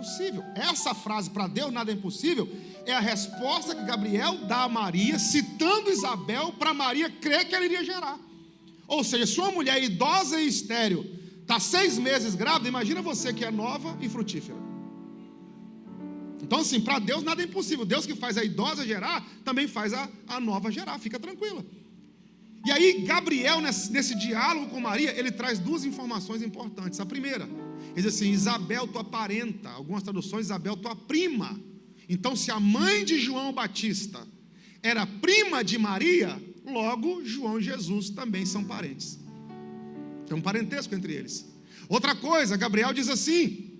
impossível. Essa frase, para Deus nada é impossível, é a resposta que Gabriel dá a Maria, citando Isabel, para Maria crer que ela iria gerar. Ou seja, se uma mulher idosa e estéril está 6 meses grávida, imagina você que é nova e frutífera. Então assim, para Deus nada é impossível. Deus que faz a idosa gerar, também faz a nova gerar, fica tranquila. E aí Gabriel, nesse diálogo com Maria, ele traz 2 informações importantes. A primeira, ele diz assim: Isabel, tua parenta. Algumas traduções, Isabel, tua prima. Então se a mãe de João Batista era prima de Maria, logo João e Jesus também são parentes. Tem um parentesco entre eles. Outra coisa, Gabriel diz assim: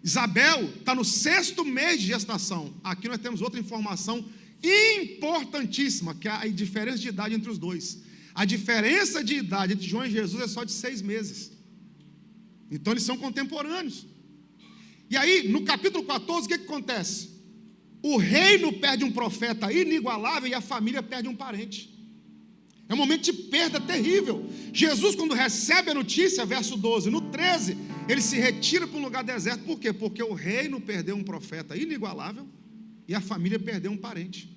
Isabel está no 6º mês de gestação. Aqui nós temos outra informação importantíssima, que é a diferença de idade entre os dois. A diferença de idade entre João e Jesus é só de 6 meses. Então eles são contemporâneos. E aí, no capítulo 14, o que acontece? O reino perde um profeta inigualável e a família perde um parente. É um momento de perda terrível. Jesus, quando recebe a notícia, verso 12, no 13, ele se retira para um lugar deserto. Por quê? Porque o reino perdeu um profeta inigualável e a família perdeu um parente.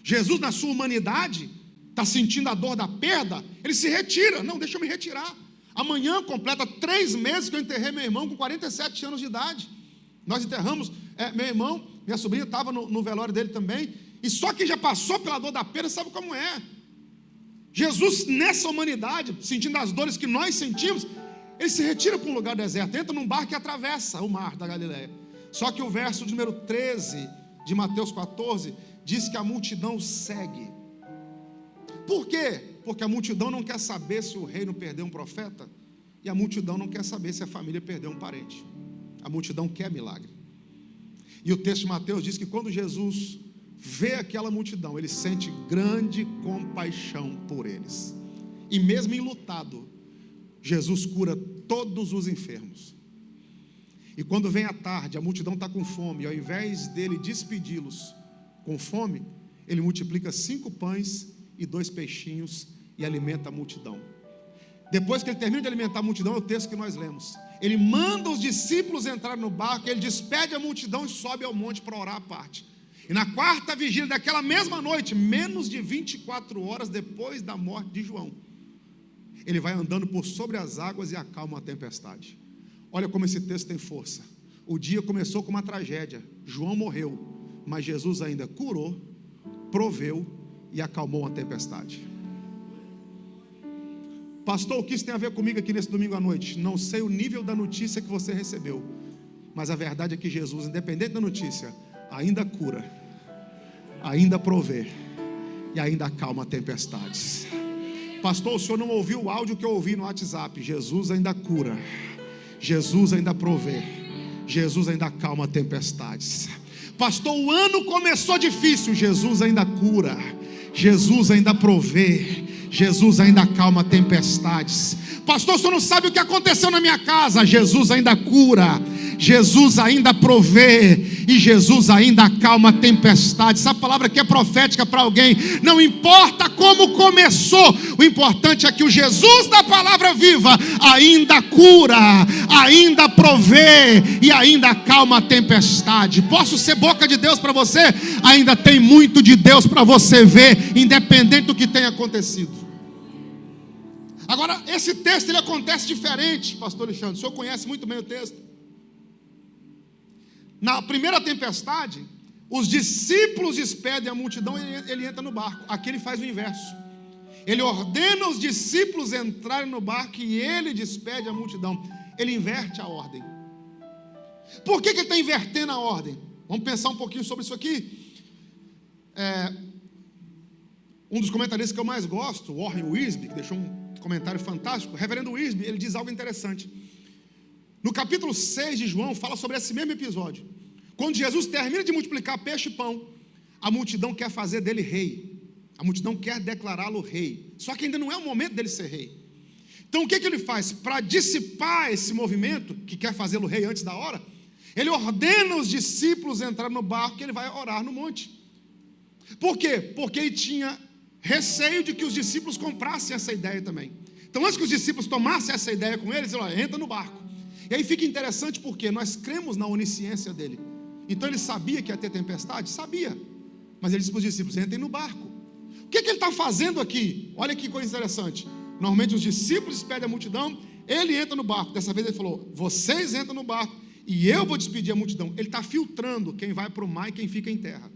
Jesus, na sua humanidade, está sentindo a dor da perda, ele se retira. Não, deixa eu me retirar. Amanhã completa 3 meses que eu enterrei meu irmão com 47 anos de idade. Nós enterramos meu irmão, minha sobrinha estava no velório dele também, e só quem já passou pela dor da perda sabe como é. Jesus, nessa humanidade, sentindo as dores que nós sentimos, ele se retira para um lugar deserto, entra num barco e atravessa o mar da Galileia. Só que o verso de número 13 de Mateus 14 diz que a multidão segue. Por quê? Porque a multidão não quer saber se o reino perdeu um profeta, e a multidão não quer saber se a família perdeu um parente. A multidão quer milagre. E o texto de Mateus diz que quando Jesus vê aquela multidão, ele sente grande compaixão por eles. E mesmo enlutado, Jesus cura todos os enfermos. E quando vem a tarde, a multidão está com fome, e ao invés dele despedi-los com fome, ele multiplica 5 pães e 2 peixinhos e alimenta a multidão. Depois que ele termina de alimentar a multidão, é o texto que nós lemos. Ele manda os discípulos entrar no barco, ele despede a multidão e sobe ao monte para orar à parte. E na 4ª vigília daquela mesma noite, menos de 24 horas depois da morte de João, ele vai andando por sobre as águas e acalma a tempestade. Olha como esse texto tem força. O dia começou com uma tragédia. João morreu, mas Jesus ainda curou, proveu e acalmou a tempestade. Pastor, o que isso tem a ver comigo aqui nesse domingo à noite? Não sei o nível da notícia que você recebeu, mas a verdade é que Jesus, independente da notícia, ainda cura, ainda provê e ainda acalma tempestades. Pastor, o senhor não ouviu o áudio que eu ouvi no WhatsApp? Jesus ainda cura, Jesus ainda provê, Jesus ainda acalma tempestades. Pastor, o ano começou difícil, Jesus ainda cura, Jesus ainda provê, Jesus ainda acalma tempestades. Pastor, o senhor não sabe o que aconteceu na minha casa? Jesus ainda cura, Jesus ainda provê e Jesus ainda acalma tempestades. Essa palavra aqui é profética para alguém. Não importa como começou, o importante é que o Jesus da palavra viva ainda cura, ainda provê e ainda acalma a tempestade. Posso ser boca de Deus para você? Ainda tem muito de Deus para você ver, independente do que tenha acontecido. Agora, esse texto ele acontece diferente, pastor Alexandre. O senhor conhece muito bem o texto. Na primeira tempestade, os discípulos despedem a multidão e ele entra no barco. Aqui ele faz o inverso. Ele ordena os discípulos entrarem no barco e ele despede a multidão. Ele inverte a ordem. Por que ele está invertendo a ordem? Vamos pensar um pouquinho sobre isso aqui. Um dos comentaristas que eu mais gosto, Warren Wiersbe, que deixou um comentário fantástico, o reverendo Wiersbe, ele diz algo interessante. No capítulo 6 de João, fala sobre esse mesmo episódio. Quando Jesus termina de multiplicar peixe e pão, a multidão quer fazer dele rei. A multidão quer declará-lo rei. Só que ainda não é o momento dele ser rei. Então o que ele faz? Para dissipar esse movimento, que quer fazê-lo rei antes da hora, ele ordena os discípulos entrar no barco e ele vai orar no monte. Por quê? Porque ele tinha receio de que os discípulos comprassem essa ideia também. Então antes que os discípulos tomassem essa ideia com eles, ele entra no barco. E aí fica interessante porque nós cremos na onisciência dele. Então ele sabia que ia ter tempestade? Sabia. Mas ele disse para os discípulos: entrem no barco. O que ele está fazendo aqui? Olha que coisa interessante. Normalmente os discípulos despedem a multidão, ele entra no barco. Dessa vez ele falou: vocês entram no barco e eu vou despedir a multidão. Ele está filtrando quem vai para o mar e quem fica em terra.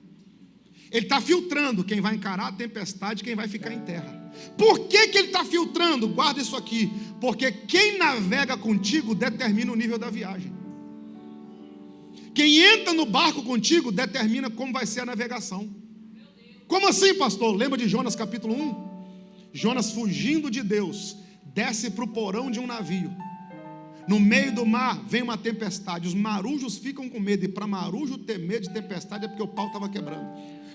Ele está filtrando quem vai encarar a tempestade e quem vai ficar em terra. Por que ele está filtrando? Guarda isso aqui. Porque quem navega contigo determina o nível da viagem. Quem entra no barco contigo determina como vai ser a navegação. Como assim, pastor? Lembra de Jonas capítulo 1? Jonas, fugindo de Deus, desce para o porão de um navio. No meio do mar vem uma tempestade. Os marujos ficam com medo. E para marujo ter medo de tempestade é porque o pau estava quebrando.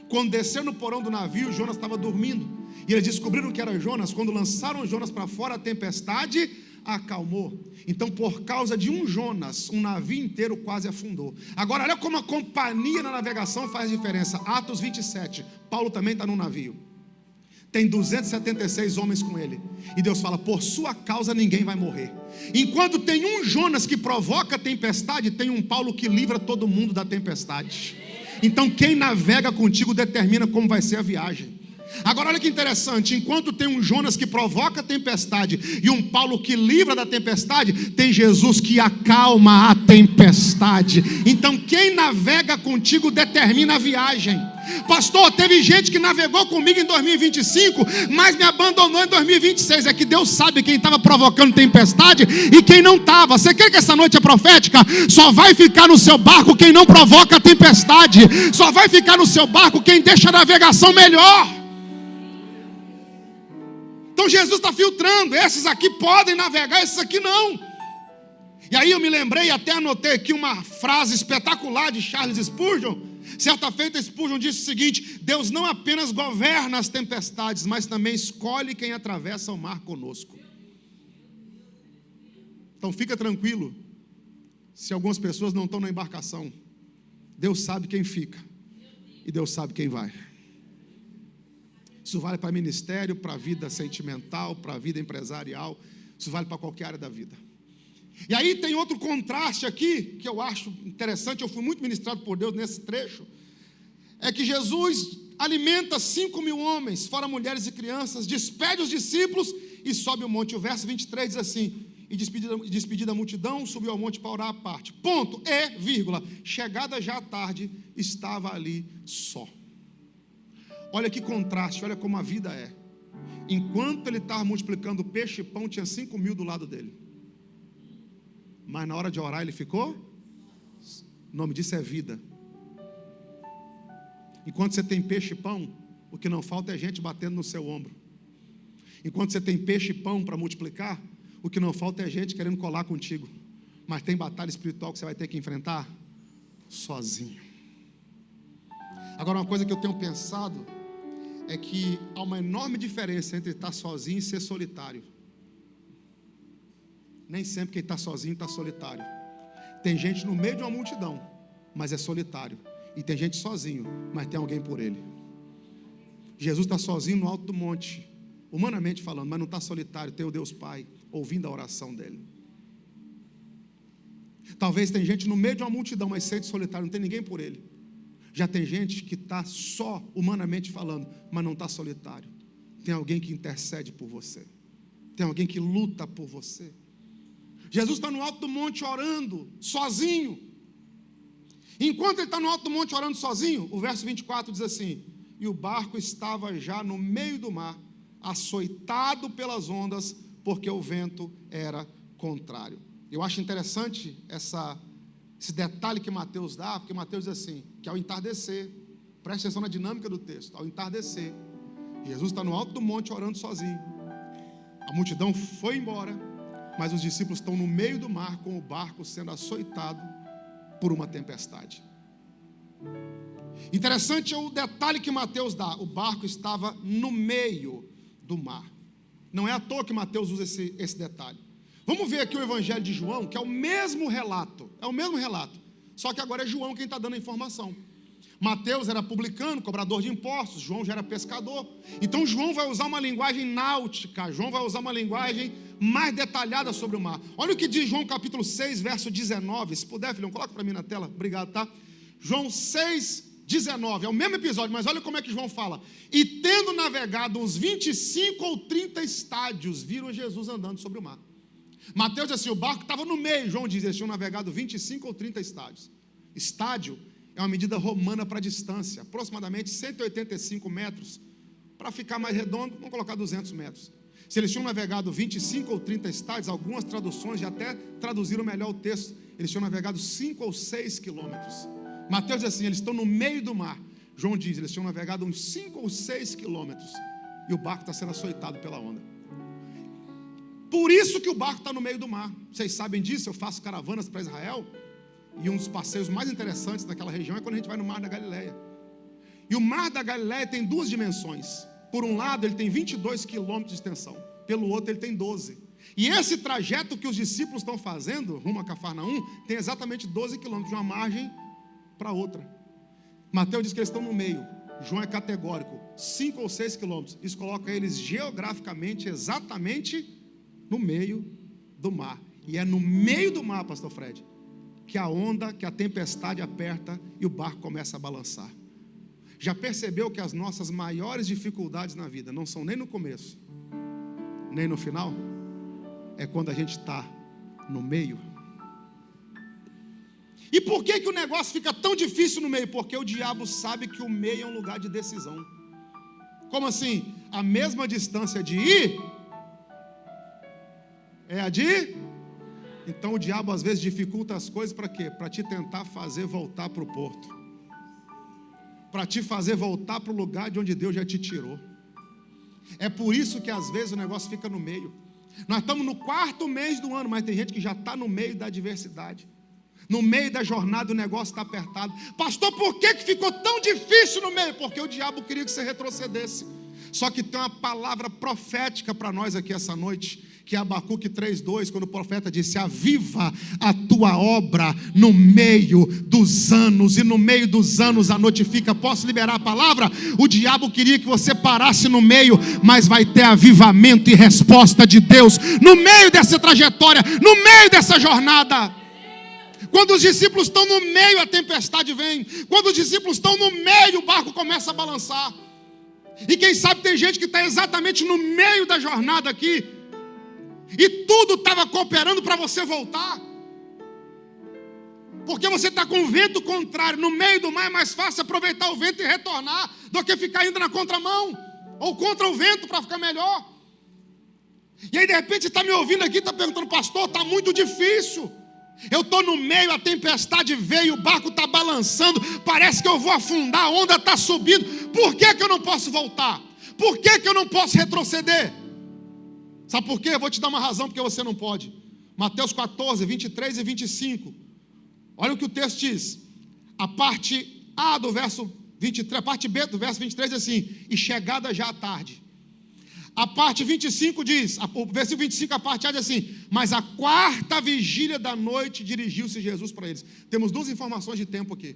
Quando desceu no porão do navio, Jonas estava dormindo. E eles descobriram que era Jonas. Quando lançaram Jonas para fora, a tempestade acalmou. Então, por causa de um Jonas, um navio inteiro quase afundou. Agora, olha como a companhia na navegação faz diferença. Atos 27, Paulo também está num navio. Tem 276 homens com ele. E Deus fala: por sua causa ninguém vai morrer. Enquanto tem um Jonas que provoca a tempestade, tem um Paulo que livra todo mundo da tempestade. Então quem navega contigo determina como vai ser a viagem. Agora olha que interessante. Enquanto tem um Jonas que provoca a tempestade e um Paulo que livra da tempestade, tem Jesus que acalma a tempestade. Então quem navega contigo determina a viagem. Pastor, teve gente que navegou comigo em 2025, mas me abandonou em 2026. É que Deus sabe quem estava provocando tempestade e quem não estava. Você quer que essa noite é profética? Só vai ficar no seu barco quem não provoca a tempestade. Só vai ficar no seu barco quem deixa a navegação melhor. Então Jesus está filtrando. Esses aqui podem navegar, esses aqui não. E aí eu me lembrei, até anotei aqui uma frase espetacular de Charles Spurgeon. Certa feita, Spurgeon disse o seguinte: Deus não apenas governa as tempestades, mas também escolhe quem atravessa o mar conosco. Então fica tranquilo, se algumas pessoas não estão na embarcação, Deus sabe quem fica e Deus sabe quem vai. Isso vale para ministério, para a vida sentimental, para a vida empresarial. Isso vale para qualquer área da vida. E aí tem outro contraste aqui, que eu acho interessante. Eu fui muito ministrado por Deus nesse trecho. É que Jesus alimenta 5.000 homens, fora mulheres e crianças, despede os discípulos e sobe o monte. O verso 23 diz assim: e despedida a multidão, subiu ao monte para orar à parte. Ponto. Vírgula. Chegada já à tarde, estava ali só. Olha que contraste, olha como a vida é. Enquanto ele estava multiplicando peixe e pão, tinha 5.000 do lado dele. Mas na hora de orar ele ficou? O nome disso é vida. Enquanto você tem peixe e pão, o que não falta é gente batendo no seu ombro. Enquanto você tem peixe e pão para multiplicar, o que não falta é gente querendo colar contigo. Mas tem batalha espiritual que você vai ter que enfrentar sozinho. Agora, uma coisa que eu tenho pensado é que há uma enorme diferença entre estar sozinho e ser solitário. Nem sempre quem está sozinho está solitário. Tem gente no meio de uma multidão, mas é solitário. E tem gente sozinho, mas tem alguém por ele. Jesus está sozinho no alto do monte, humanamente falando, mas não está solitário. Tem o Deus Pai ouvindo a oração dele. Talvez tem gente no meio de uma multidão, mas sente solitário, não tem ninguém por ele. Já tem gente que está só humanamente falando, mas não está solitário. Tem alguém que intercede por você. Tem alguém que luta por você. Jesus está no alto do monte orando, sozinho. Enquanto ele está no alto do monte orando sozinho, o verso 24 diz assim: e o barco estava já no meio do mar, açoitado pelas ondas, porque o vento era contrário. Eu acho interessante esse detalhe que Mateus dá, porque Mateus diz assim, que ao entardecer, preste atenção na dinâmica do texto, ao entardecer, Jesus está no alto do monte orando sozinho. A multidão foi embora, mas os discípulos estão no meio do mar, com o barco sendo açoitado por uma tempestade. Interessante é o detalhe que Mateus dá: o barco estava no meio do mar. Não é à toa que Mateus usa esse detalhe. Vamos ver aqui o Evangelho de João, que é o mesmo relato, só que agora é João quem está dando a informação. Mateus era publicano, cobrador de impostos, João já era pescador. Então João vai usar uma linguagem náutica, João vai usar uma linguagem mais detalhada sobre o mar. Olha o que diz João capítulo 6, verso 19. Se puder, filhão, coloca para mim na tela. Obrigado, tá? João 6, 19. É o mesmo episódio, mas olha como é que João fala. E tendo navegado uns 25 ou 30 estádios, viram Jesus andando sobre o mar. Mateus diz assim, o barco estava no meio. João diz, eles tinham navegado 25 ou 30 estádios. Estádio é uma medida romana para distância, aproximadamente 185 metros. Para ficar mais redondo, vamos colocar 200 metros. Se eles tinham navegado 25 ou 30 estádios, algumas traduções já até traduziram melhor o texto. Eles tinham navegado 5 ou 6 quilômetros. Mateus diz assim, eles estão no meio do mar. João diz, eles tinham navegado uns 5 ou 6 quilômetros. E o barco está sendo açoitado pela onda. Por isso que o barco está no meio do mar. Vocês sabem disso, eu faço caravanas para Israel. E um dos passeios mais interessantes daquela região é quando a gente vai no Mar da Galileia. E o Mar da Galileia tem duas dimensões. Por um lado, ele tem 22 quilômetros de extensão. Pelo outro, ele tem 12. E esse trajeto que os discípulos estão fazendo, rumo a Cafarnaum, tem exatamente 12 quilômetros, de uma margem para outra. Mateus diz que eles estão no meio. João é categórico. 5 ou 6 quilômetros. Isso coloca eles geograficamente, exatamente no meio do mar. E é no meio do mar, pastor Fred, que a onda, que a tempestade aperta e o barco começa a balançar. Já percebeu que as nossas maiores dificuldades na vida não são nem no começo, nem no final? É quando a gente está no meio. E por que o negócio fica tão difícil no meio? Porque o diabo sabe que o meio é um lugar de decisão. Como assim? A mesma distância de ir é a de... Então o diabo às vezes dificulta as coisas para quê? Para te tentar fazer voltar para o porto. Para te fazer voltar para o lugar de onde Deus já te tirou. É por isso que às vezes o negócio fica no meio. Nós estamos no 4º mês do ano, mas tem gente que já está no meio da adversidade. No meio da jornada o negócio está apertado. Pastor, por que ficou tão difícil no meio? Porque o diabo queria que você retrocedesse. Só que tem uma palavra profética para nós aqui essa noite, que é Abacuque 3:2, quando o profeta disse, aviva a tua obra no meio dos anos, e no meio dos anos a notifica. Posso liberar a palavra? O diabo queria que você parasse no meio, mas vai ter avivamento e resposta de Deus no meio dessa trajetória, no meio dessa jornada. Quando os discípulos estão no meio, a tempestade vem. Quando os discípulos estão no meio, o barco começa a balançar. E quem sabe tem gente que está exatamente no meio da jornada aqui, e tudo estava cooperando para você voltar, porque você está com o vento contrário. No meio do mar é mais fácil aproveitar o vento e retornar do que ficar indo na contramão ou contra o vento para ficar melhor. E aí de repente você está me ouvindo aqui, está perguntando, pastor, está muito difícil. Eu estou no meio, a tempestade veio, o barco está balançando, parece que eu vou afundar, a onda está subindo. Por que eu não posso voltar? Por que eu não posso retroceder? Sabe por quê? Eu vou te dar uma razão porque você não pode. Mateus 14, 23 e 25. Olha o que o texto diz. A parte A do verso 23, a parte B do verso 23 diz assim, e chegada já a tarde. A parte 25 diz, o versículo 25, a parte A diz assim, mas a 4ª vigília da noite dirigiu-se Jesus para eles. Temos duas informações de tempo aqui.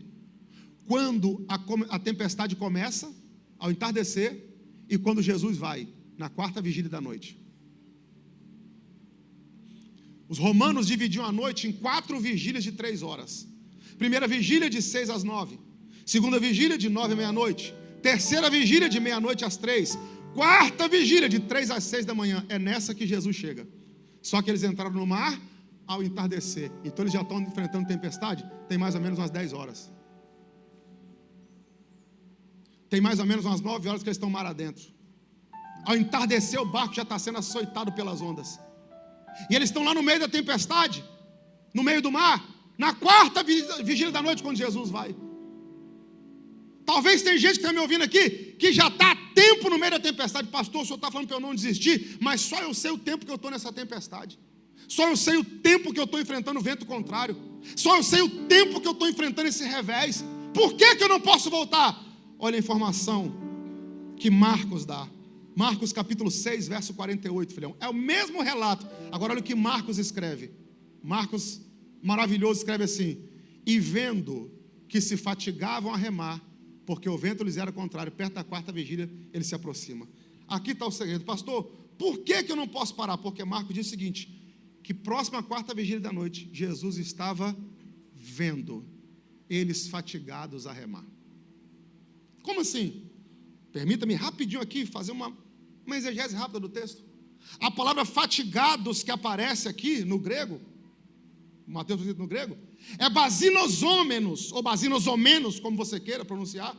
Quando a tempestade começa, ao entardecer, e quando Jesus vai, na 4ª vigília da noite. Os romanos dividiam a noite em 4 vigílias de 3 horas. Primeira vigília de 6 às 9. Segunda vigília de 9 à meia-noite. Terceira vigília de meia-noite às 3. 4ª vigília de 3 às 6 da manhã. É nessa que Jesus chega. Só que eles entraram no mar ao entardecer. Então eles já estão enfrentando tempestade. Tem mais ou menos umas 10 horas. Tem mais ou menos umas 9 horas que eles estão mar adentro. Ao entardecer o barco já está sendo açoitado pelas ondas. E eles estão lá no meio da tempestade, no meio do mar, na 4ª vigília da noite, quando Jesus vai. Talvez tem gente que está me ouvindo aqui, que já está há tempo no meio da tempestade. Pastor, o senhor está falando para eu não desistir, mas só eu sei o tempo que eu estou nessa tempestade. Só eu sei o tempo que eu estou enfrentando o vento contrário. Só eu sei o tempo que eu estou enfrentando esse revés. Por que eu não posso voltar? Olha a informação que Marcos dá. Marcos capítulo 6, verso 48, filhão. É o mesmo relato. Agora olha o que Marcos escreve. Marcos, maravilhoso, escreve assim: e vendo que se fatigavam a remar, porque o vento lhes era contrário, perto da 4ª vigília, ele se aproxima. Aqui está o segredo. Pastor, Por que eu não posso parar? Porque Marcos diz o seguinte, que próximo à quarta vigília da noite, Jesus estava vendo eles fatigados a remar. Como assim? Permita-me rapidinho aqui fazer uma exegese rápida do texto. A palavra fatigados que aparece aqui no grego, Mateus no grego, é basinosômenos, ou basinosômenos, como você queira pronunciar.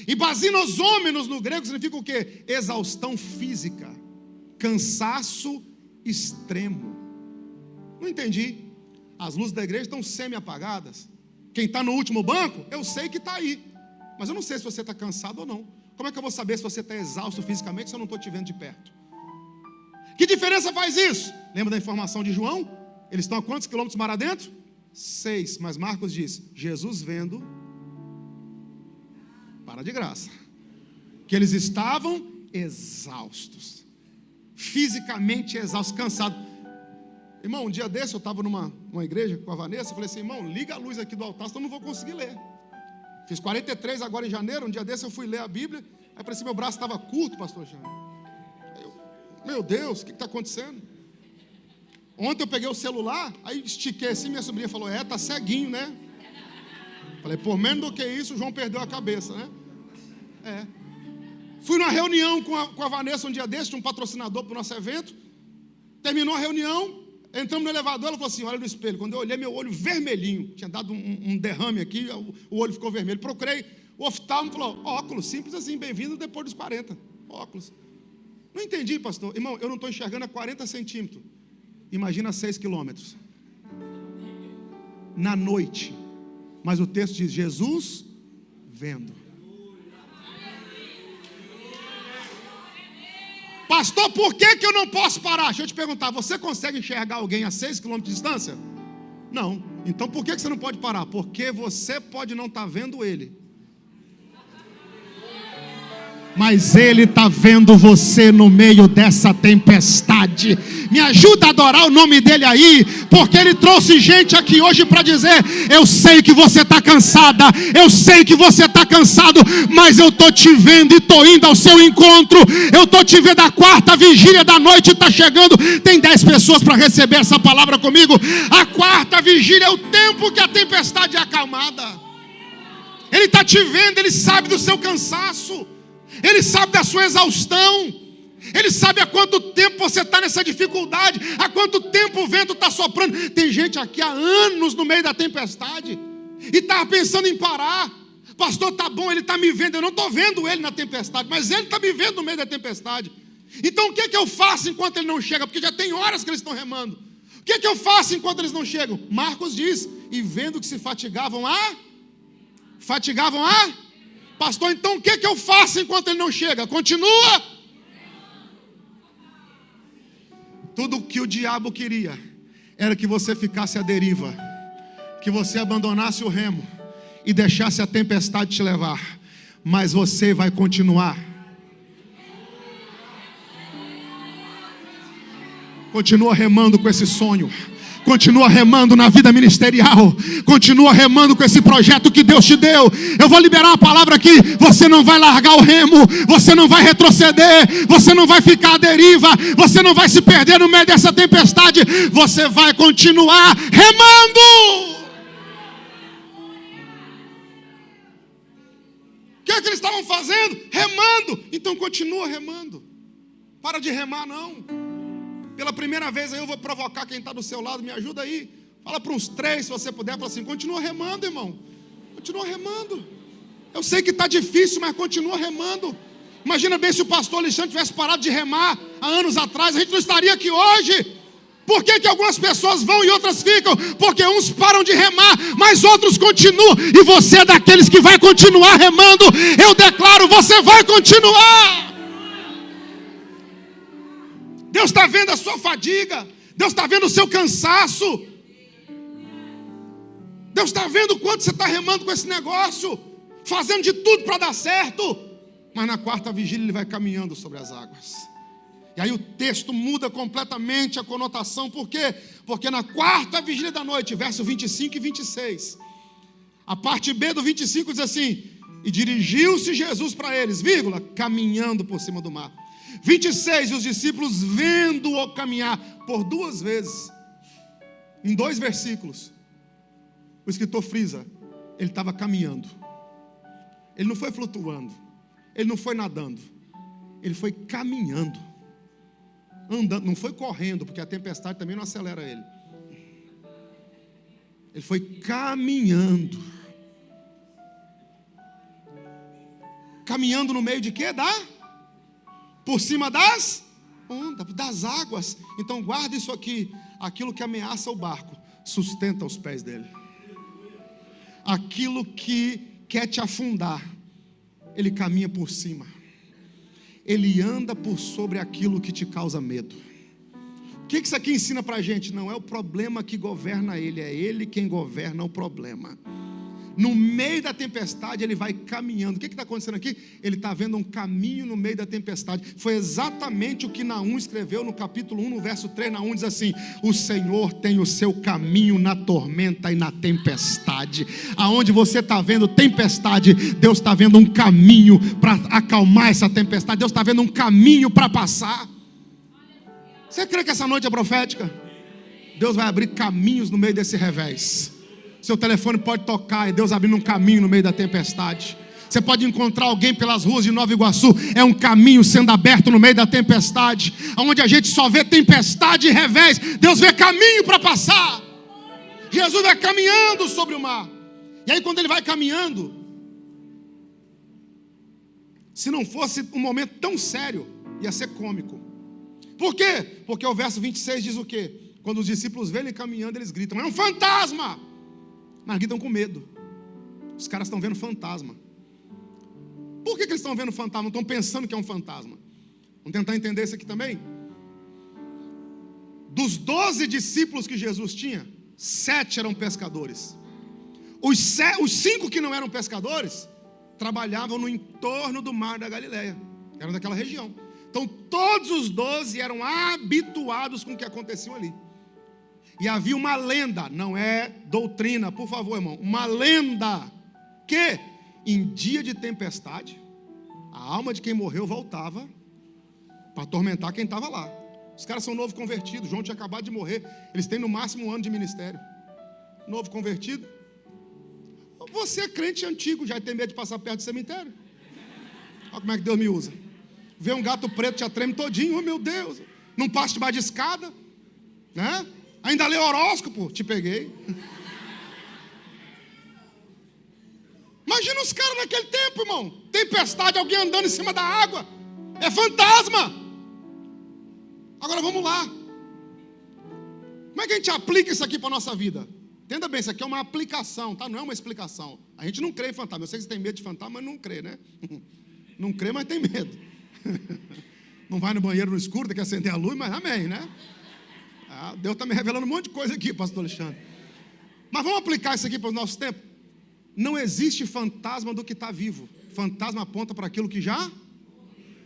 E basinosômenos no grego significa o quê? Exaustão física, cansaço extremo. Não entendi. As luzes da igreja estão semi-apagadas. Quem está no último banco, eu sei que está aí. Mas eu não sei se você está cansado ou não. Como é que eu vou saber se você está exausto fisicamente se eu não estou te vendo de perto? Que diferença faz isso? Lembra da informação de João? Eles estão a quantos quilômetros mar adentro? 6. Mas Marcos diz, Jesus vendo, para de graça, que eles estavam exaustos. Fisicamente exaustos, cansados. Irmão, um dia desse eu estava numa igreja com a Vanessa, eu falei assim, irmão, liga a luz aqui do altar, senão eu não vou conseguir ler. Fiz 43 agora em janeiro, um dia desse eu fui ler a Bíblia, aí parecia que meu braço estava curto, pastor Jean. Meu Deus, o que está acontecendo? Ontem eu peguei o celular, aí estiquei assim, minha sobrinha falou, tá ceguinho, né? Falei, por menos do que isso, o João perdeu a cabeça, né? Fui numa reunião com a Vanessa um dia desse, um patrocinador para o nosso evento. Terminou a reunião, entramos no elevador, ela falou assim, olha no espelho. Quando eu olhei, meu olho vermelhinho, tinha dado um derrame aqui, o olho ficou vermelho. Procurei, o oftalmo falou, óculos, simples assim, bem-vindo depois dos 40, óculos. Não entendi, pastor. Irmão, eu não estou enxergando a 40 centímetros. Imagina 6 quilômetros. Na noite. Mas o texto diz, Jesus vendo. Pastor, por que eu não posso parar? Deixa eu te perguntar, você consegue enxergar alguém a 6 quilômetros de distância? Não. Então por que você não pode parar? Porque você pode não estar vendo ele, mas ele está vendo você no meio dessa tempestade. Me ajuda a adorar o nome dele aí, porque ele trouxe gente aqui hoje para dizer, eu sei que você está cansada, eu sei que você está cansado, mas eu estou te vendo e estou indo ao seu encontro, eu estou te vendo, a quarta vigília da noite está chegando, tem 10 pessoas para receber essa palavra comigo. A quarta vigília é o tempo que a tempestade é acalmada. Ele está te vendo, ele sabe do seu cansaço, ele sabe da sua exaustão, ele sabe há quanto tempo você está nessa dificuldade, há quanto tempo o vento está soprando. Tem gente aqui há anos no meio da tempestade e estava pensando em parar. Pastor, tá bom, ele está me vendo, eu não estou vendo ele na tempestade, mas ele está me vendo no meio da tempestade. Então o que eu faço enquanto ele não chega? Porque já tem horas que eles estão remando. O que eu faço enquanto eles não chegam? Marcos diz, e vendo que se fatigavam pastor, então o que eu faço enquanto ele não chega? Continua. Tudo o que o diabo queria era que você ficasse à deriva, que você abandonasse o remo e deixasse a tempestade te levar. Mas você vai continuar. Continua remando com esse sonho. Continua remando na vida ministerial. Continua remando com esse projeto que Deus te deu. Eu vou liberar uma palavra aqui. Você não vai largar o remo. Você não vai retroceder. Você não vai ficar à deriva. Você não vai se perder no meio dessa tempestade. Você vai continuar remando. O que eles estavam fazendo? Remando. Então continua remando. Para de remar não. Pela primeira vez aí eu vou provocar quem está do seu lado, me ajuda aí. Fala para uns 3, se você puder, fala assim, continua remando, irmão. Continua remando. Eu sei que está difícil, mas continua remando. Imagina bem se o pastor Alexandre tivesse parado de remar há anos atrás, a gente não estaria aqui hoje. Por que algumas pessoas vão e outras ficam? Porque uns param de remar, mas outros continuam. E você é daqueles que vai continuar remando. Eu declaro, você vai continuar. Deus está vendo a sua fadiga. Deus está vendo o seu cansaço. Deus está vendo o quanto você está remando com esse negócio, fazendo de tudo para dar certo. Mas na quarta vigília ele vai caminhando sobre as águas. E aí o texto muda completamente a conotação. Por quê? Porque na quarta vigília da noite, verso 25 e 26, a parte B do 25 diz assim, e dirigiu-se Jesus para eles, vírgula, caminhando por cima do mar. 26, e os discípulos vendo-o caminhar por 2 vezes, em 2 versículos, o escritor frisa, ele estava caminhando, ele não foi flutuando, ele não foi nadando, ele foi caminhando, andando, não foi correndo, porque a tempestade também não acelera ele. Ele foi caminhando. Caminhando no meio de quê? Por cima das ondas, das águas. Então guarda isso aqui. Aquilo que ameaça o barco sustenta os pés dele. Aquilo que quer te afundar, ele caminha por cima. Ele anda por sobre aquilo que te causa medo. O que isso aqui ensina para a gente? Não é o problema que governa ele, é ele quem governa o problema. No meio da tempestade ele vai caminhando. O que está acontecendo aqui? Ele está vendo um caminho no meio da tempestade. Foi exatamente o que Naum escreveu no capítulo 1, no verso 3. Naum diz assim: o Senhor tem o seu caminho na tormenta e na tempestade. Aonde você está vendo tempestade, Deus está vendo um caminho para acalmar essa tempestade. Deus está vendo um caminho para passar. Você crê que essa noite é profética? Deus vai abrir caminhos no meio desse revés. Seu telefone pode tocar e Deus abrindo um caminho no meio da tempestade. Você pode encontrar alguém pelas ruas de Nova Iguaçu, é um caminho sendo aberto no meio da tempestade. Onde a gente só vê tempestade e revés, Deus vê caminho para passar. Jesus vai caminhando sobre o mar. E aí quando ele vai caminhando, se não fosse um momento tão sério, ia ser cômico. Por quê? Porque o verso 26 diz o quê? Quando os discípulos veem ele caminhando, eles gritam: é um fantasma! Mas gritam com medo. Os caras estão vendo fantasma. Por que eles estão vendo fantasma? Não estão pensando que é um fantasma. Vamos tentar entender isso aqui também. Dos 12 discípulos que Jesus tinha, 7 eram pescadores. Os 5 que não eram pescadores trabalhavam no entorno do mar da Galileia. Eram daquela região. Então todos os 12 eram habituados com o que acontecia ali. E havia uma lenda, não é doutrina, por favor, irmão. Uma lenda que em dia de tempestade, a alma de quem morreu voltava para atormentar quem estava lá. Os caras são novo convertidos. João tinha acabado de morrer. Eles têm no máximo 1 ano de ministério. Novo convertido. Você é crente antigo, já tem medo de passar perto do cemitério. Olha como é que Deus me usa. Vê um gato preto, já treme todinho. Oh meu Deus, não passa debaixo de escada, né? Ainda lê horóscopo, te peguei. Imagina os caras naquele tempo, irmão. Tempestade, alguém andando em cima da água. É fantasma. Agora vamos lá. Como é que a gente aplica isso aqui para a nossa vida? Entenda bem, isso aqui é uma aplicação, tá? Não é uma explicação. A gente não crê em fantasma. Eu sei que você tem medo de fantasma, mas não crê, né? Não crê, mas tem medo. Não vai no banheiro no escuro, tem que acender a luz, mas amém, né? Deus está me revelando um monte de coisa aqui, pastor Alexandre. Mas vamos aplicar isso aqui para os nossos tempos. Não existe fantasma do que está vivo. Fantasma aponta para aquilo que já.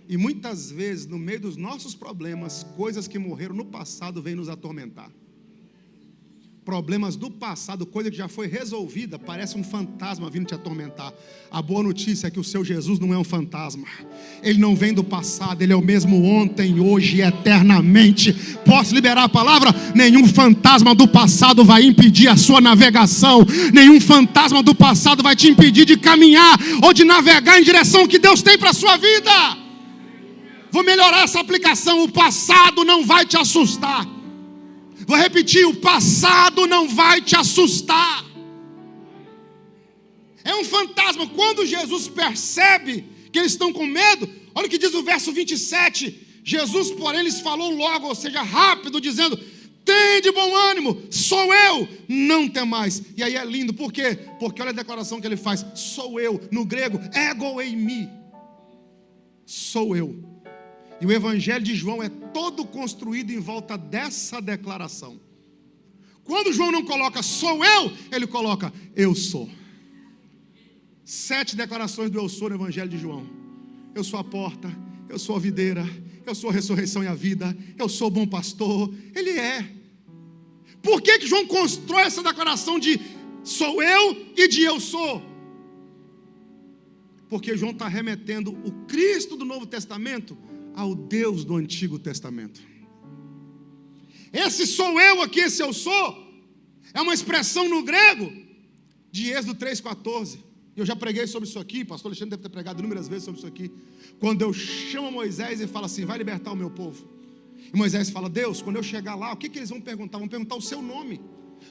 E muitas vezes, no meio dos nossos problemas, coisas que morreram no passado vêm nos atormentar. Problemas do passado, coisa que já foi resolvida, parece um fantasma vindo te atormentar. A boa notícia é que o seu Jesus não é um fantasma. Ele não vem do passado, ele é o mesmo ontem, hoje e eternamente. Posso liberar a palavra? Nenhum fantasma do passado vai impedir a sua navegação. Nenhum fantasma do passado vai te impedir de caminhar ou de navegar em direção ao que Deus tem para a sua vida. Vou melhorar essa aplicação. O passado não vai te assustar. Vou repetir, o passado não vai te assustar. É um fantasma. Quando Jesus percebe que eles estão com medo, olha o que diz o verso 27. Jesus, porém, lhes falou logo, ou seja, rápido, dizendo: tende bom ânimo, sou eu, não temais. E aí é lindo, por quê? Porque olha a declaração que ele faz: sou eu, no grego, ego eimi, sou eu. E o evangelho de João é todo construído em volta dessa declaração. Quando João não coloca sou eu, ele coloca eu sou. 7 declarações do eu sou no evangelho de João. Eu sou a porta, eu sou a videira, eu sou a ressurreição e a vida, eu sou o bom pastor. Ele é. Por que João constrói essa declaração de sou eu e de eu sou? Porque João está remetendo o Cristo do Novo Testamento ao Deus do Antigo Testamento. Esse sou eu aqui, esse eu sou, é uma expressão no grego de Êxodo 3,14. Eu já preguei sobre isso aqui, pastor Alexandre deve ter pregado inúmeras vezes sobre isso aqui. Quando Deus chama Moisés e fala assim, vai libertar o meu povo. E Moisés fala, Deus, quando eu chegar lá, o que eles vão perguntar? Vão perguntar o seu nome.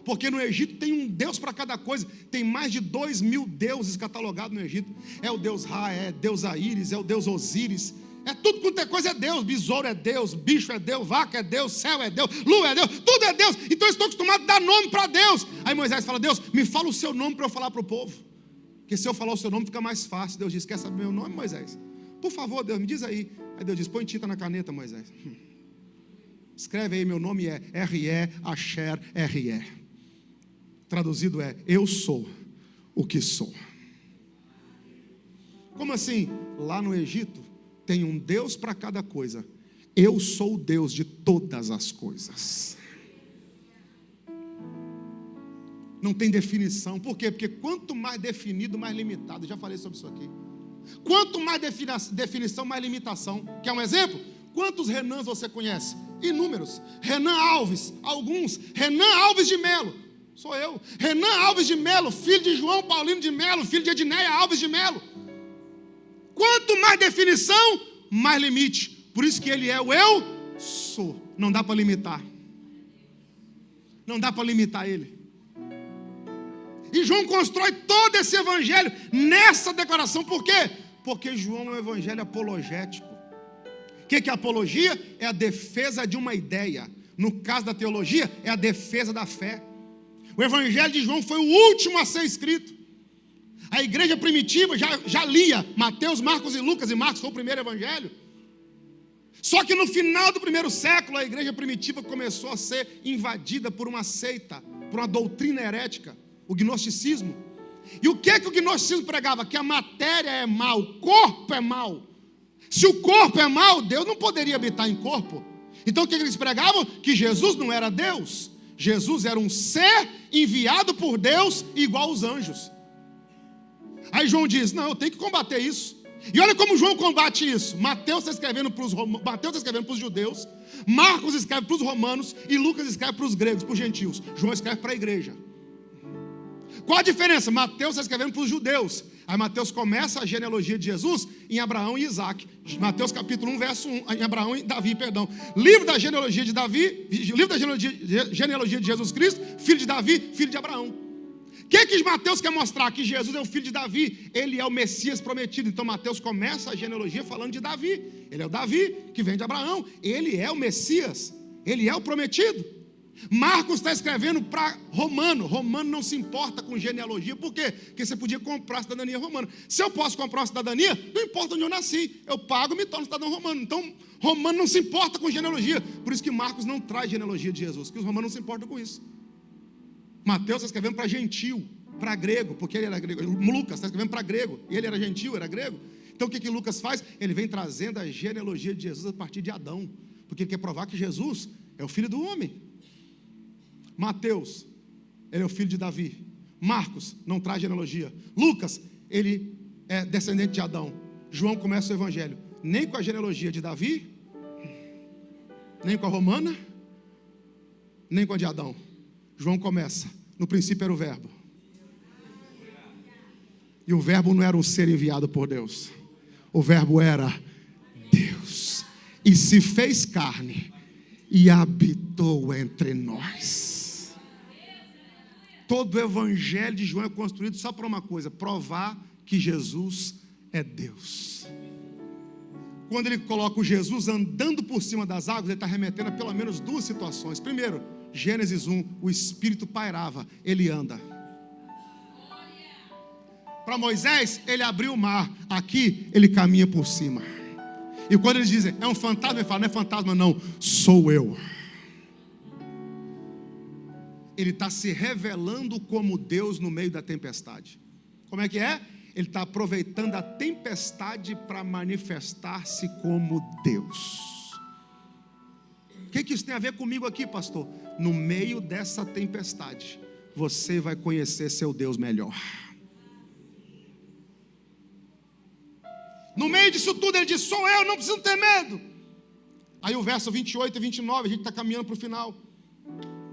Porque no Egito tem um Deus para cada coisa. Tem mais de 2.000 deuses catalogados no Egito. É o Deus Ra, é Deus Aíris, é o Deus Osíris. É tudo quanto é coisa é Deus. Besouro é Deus, bicho é Deus, vaca é Deus, céu é Deus, lua é Deus, tudo é Deus. Então eles estão acostumados a dar nome para Deus. Aí Moisés fala, Deus, me fala o seu nome para eu falar para o povo. Porque se eu falar o seu nome fica mais fácil. Deus diz, quer saber meu nome, Moisés? Por favor, Deus, me diz aí. Aí Deus diz, põe tinta na caneta, Moisés. Escreve aí, meu nome é R-E, Asher, R-E. Traduzido é, eu sou o que sou. Como assim? Lá no Egito tem um Deus para cada coisa. Eu sou o Deus de todas as coisas. Não tem definição. Por quê? Porque quanto mais definido, mais limitado. Eu já falei sobre isso aqui. Quanto mais definição, mais limitação. Quer um exemplo? Quantos Renans você conhece? Inúmeros. Renan Alves, alguns. Renan Alves de Melo. Sou eu. Renan Alves de Melo, filho de João Paulino de Melo, filho de Edneia Alves de Melo. Quanto mais definição, mais limite. Por isso que ele é o eu sou. Não dá para limitar. Não dá para limitar ele. E João constrói todo esse evangelho nessa declaração. Por quê? Porque João é um evangelho apologético. O que é apologia? É a defesa de uma ideia. No caso da teologia, é a defesa da fé. O evangelho de João foi o último a ser escrito. A igreja primitiva já lia Mateus, Marcos e Lucas, e Marcos foi o primeiro evangelho. Só que no final do primeiro século, a igreja primitiva começou a ser invadida por uma seita, por uma doutrina herética, o gnosticismo. E o que o gnosticismo pregava? Que a matéria é mal, o corpo é mal. Se o corpo é mal, Deus não poderia habitar em corpo. Então o que eles pregavam? Que Jesus não era Deus. Jesus era um ser enviado por Deus igual aos anjos. Aí João diz, não, eu tenho que combater isso. E olha como João combate isso. Mateus está escrevendo para os judeus, Marcos escreve para os romanos e Lucas escreve para os gregos, para os gentios. João escreve para a igreja. Qual a diferença? Mateus está escrevendo para os judeus. Aí Mateus começa a genealogia de Jesus em Abraão e Isaac. Mateus capítulo 1, verso 1, em Abraão e Davi, perdão. Livro da genealogia de Davi, livro da genealogia de Jesus Cristo, filho de Davi, filho de Abraão. O que Mateus quer mostrar? Que Jesus é o filho de Davi, ele é o Messias prometido. Então Mateus começa a genealogia falando de Davi. Ele é o Davi que vem de Abraão, ele é o Messias, ele é o prometido. Marcos está escrevendo para romano. Romano não se importa com genealogia. Por quê? Porque você podia comprar a cidadania romana. Se eu posso comprar uma cidadania, não importa onde eu nasci, eu pago e me torno cidadão romano. Então, romano não se importa com genealogia. Por isso que Marcos não traz genealogia de Jesus, que os romanos não se importam com isso. Mateus está escrevendo para gentil, para grego, porque ele era grego. Lucas está escrevendo para grego, e ele era gentil, era grego. Então o que Lucas faz? Ele vem trazendo a genealogia de Jesus a partir de Adão, porque ele quer provar que Jesus é o filho do homem. Mateus, ele é o filho de Davi. Marcos não traz genealogia. Lucas, ele é descendente de Adão. João começa o evangelho nem com a genealogia de Davi, nem com a romana, nem com a de Adão. João começa, no princípio era o verbo. E o verbo não era um ser enviado por Deus. O verbo era Deus. E se fez carne e habitou entre nós. Todo o evangelho de João é construído só para uma coisa: provar que Jesus é Deus. Quando ele coloca o Jesus andando por cima das águas, ele está remetendo a pelo menos duas situações. Primeiro, Gênesis 1, o Espírito pairava, ele anda. Para Moisés, ele abriu o mar. Aqui, ele caminha por cima. E quando eles dizem, é um fantasma, ele fala, não é fantasma não, sou eu. Ele está se revelando como Deus no meio da tempestade. Como é que é? Ele está aproveitando a tempestade para manifestar-se como Deus. O que isso tem a ver comigo aqui, pastor? No meio dessa tempestade, você vai conhecer seu Deus melhor. No meio disso tudo, ele diz, sou eu, não preciso ter medo. Aí o verso 28 e 29, a gente está caminhando para o final.